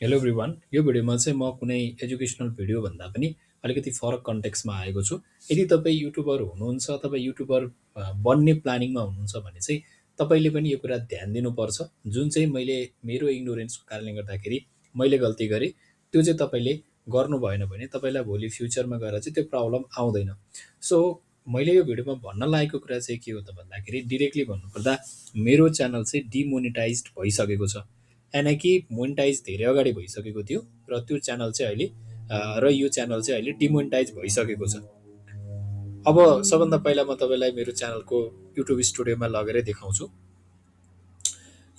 Hello everyone, यो भिडियोमा चाहिँ म कुनै एजुकेसनल भिडियो भन्दा पनि अलिकति फरक कन्टेक्स्टमा आएको छु। यदि तपाईँ युट्युबर हुनुहुन्छ, तपाईँ युट्युबर बन्ने प्लानिङमा हुनुहुन्छ भने चाहिँ तपाईँले पनि यो कुरा ध्यान दिनुपर्छ। जुन चाहिँ मैले मेरो इग्नोरेन्सको कारणले गर्दाखेरि मैले गल्ती गरेँ, त्यो चाहिँ तपाईँले गर्नु भएन भने तपाईँलाई भोलि फ्युचरमा गएर चाहिँ त्यो प्रब्लम आउँदैन। सो मैले यो भिडियोमा भन्न लागेको कुरा चाहिँ के हो त भन्दाखेरि डिरेक्टली भन्नुपर्दा मेरो च्यानल चाहिँ डिमोनिटाइज्ड भइसकेको छ। यानि कि मोनिटाइज धेरै अगाडि भइसकेको थियो र त्यो च्यानल चाहिँ अहिले र यो च्यानल चाहिँ अहिले डिमोनिटाइज भइसकेको छ। अब सबभन्दा पहिला म तपाईँलाई मेरो च्यानलको युट्युब स्टुडियोमा लगेरै देखाउँछु।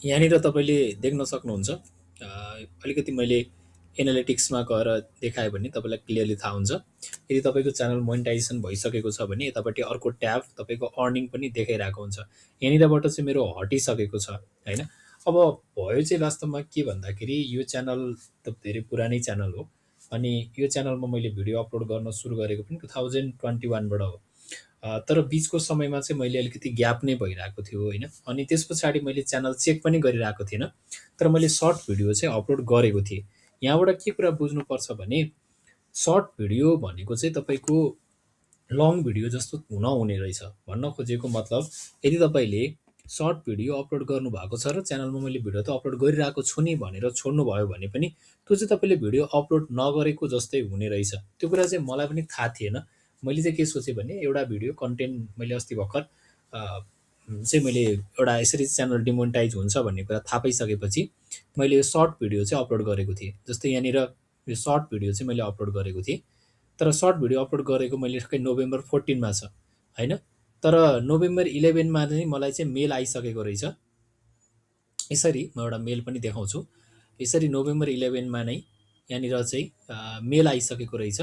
यहाँनिर तपाईँले देख्न सक्नुहुन्छ, अलिकति मैले एनालिटिक्समा गएर देखाएँ भने तपाईँलाई क्लियरली थाहा हुन्छ। यदि तपाईँको च्यानल मोनिटाइजेसन भइसकेको छ भने यतापट्टि अर्को ट्याब तपाईँको अर्निङ पनि देखाइरहेको हुन्छ। यहाँनिरबाट चाहिँ मेरो हटिसकेको छ होइन। अब भयो चाहिँ वास्तवमा के भन्दाखेरि यो च्यानल त धेरै पुरानै च्यानल हो अनि यो च्यानलमा मैले भिडियो अपलोड गर्न सुरु गरेको पनि 2021बाट हो। तर बिचको समयमा चाहिँ मैले अलिकति ग्याप नै भइरहेको थियो होइन। अनि त्यस पछाडि मैले च्यानल चेक पनि गरिरहेको थिइनँ, तर मैले सर्ट भिडियो चाहिँ अपलोड गरेको थिएँ। यहाँबाट के कुरा बुझ्नुपर्छ भने सर्ट भिडियो भनेको चाहिँ तपाईँको लङ भिडियो जस्तो नहुने रहेछ। भन्न खोजेको मतलब, यदि तपाईँले सर्ट भिडियो अपलोड गर्नुभएको छ र च्यानलमा मैले भिडियो त अपलोड गरिरहेको छु नि भनेर छोड्नुभयो भने पनि त्यो चाहिँ तपाईँले भिडियो अपलोड नगरेको जस्तै हुने रहेछ। त्यो कुरा चाहिँ मलाई पनि थाहा थिएन। मैले चाहिँ के सोचेँ भने एउटा भिडियो कन्टेन्ट मैले अस्ति भर्खर चाहिँ मैले एउटा यसरी च्यानल डिमोनिटाइज हुन्छ भन्ने कुरा थाहा पाइसकेपछि मैले यो सर्ट भिडियो चाहिँ अपलोड गरेको थिएँ। जस्तै यहाँनिर यो सर्ट भिडियो चाहिँ मैले अपलोड गरेको थिएँ, तर सर्ट भिडियो अपलोड गरेको मैले ठ्याक्कै नोभेम्बर 14मा छ होइन। तर नोभेम्बर 11मा चाहिँ मलाई चाहिँ मेल आइसकेको रहेछ। यसरी म एउटा मेल पनि देखाउँछु। यसरी नोभेम्बर 11मा नै यहाँनिर चाहिँ मेल आइसकेको रहेछ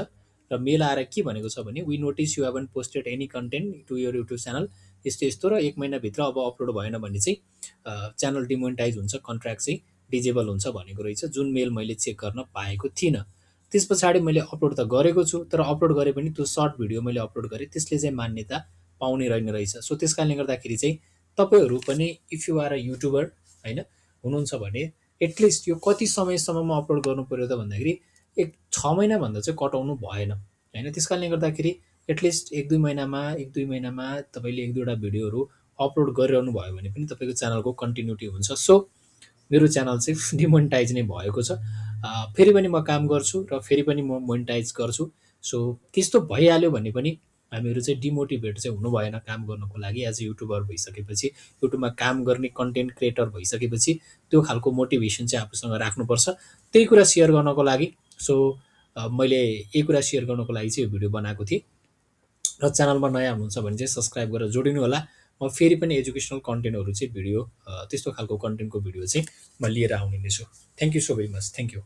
र मेल आएर के भनेको छ भने we notice you haven't posted any content to your YouTube channel, यस्तो यस्तो र 1 महिनाभित्र अब अपलोड भएन भने चाहिँ च्यानल डिमोनिटाइज हुन्छ, कन्ट्र्याक्ट चाहिँ डिजेबल हुन्छ भनेको रहेछ, जुन मेल मैले चेक गर्न पाएको थिइनँ। त्यस पछाडि मैले अपलोड त गरेको छु, तर अपलोड गरे पनि त्यो सर्ट भिडियो मैले अपलोड गरेँ त्यसले चाहिँ मान्यता पाउने रहेन रहेछ। सो त्यस कारणले गर्दाखेरि चाहिँ तपाईँहरू पनि if you are a YouTuber होइन हुनुहुन्छ भने एटलिस्ट यो कति समयसम्ममा अपलोड गर्नु पऱ्यो त भन्दाखेरि 6 महिनाभन्दा चाहिँ कटाउनु भएन होइन। त्यस कारणले गर्दाखेरि एटलिस्ट 1-2 महिनामा 1-2 महिनामा तपाईँले 1-2वटा भिडियोहरू अपलोड गरिरहनु भयो भने पनि तपाईँको च्यानलको कन्टिन्युटी हुन्छ। सो मेरो च्यानल चाहिँ डिमोनिटाइज नै भएको छ। फेरि पनि म काम गर्छु र फेरि पनि म मोनिटाइज गर्छु। सो त्यस्तो भइहाल्यो भने पनि हामीहरू चाहिँ डिमोटिभेट चाहिँ हुनु भएन काम गर्नको लागि। एज अ युट्युबर भइसकेपछि, युट्युबमा काम गर्ने कन्टेन्ट क्रिएटर भइसकेपछि त्यो खालको मोटिभेसन चाहिँ आफूसँग राख्नुपर्छ। त्यही कुरा सेयर गर्नको लागि सो मैले यही कुरा सेयर गर्नको लागि चाहिँ यो भिडियो बनाएको थिएँ। र च्यानलमा नयाँ हुनुहुन्छ भने चाहिँ सब्सक्राइब गरेर जोडिनु होला। म फेरि पनि एजुकेसनल कन्टेन्टहरू चाहिँ भिडियो त्यस्तो खालको कन्टेन्टको भिडियो चाहिँ म लिएर आउने नै छु। Thank you so very much. Thank you.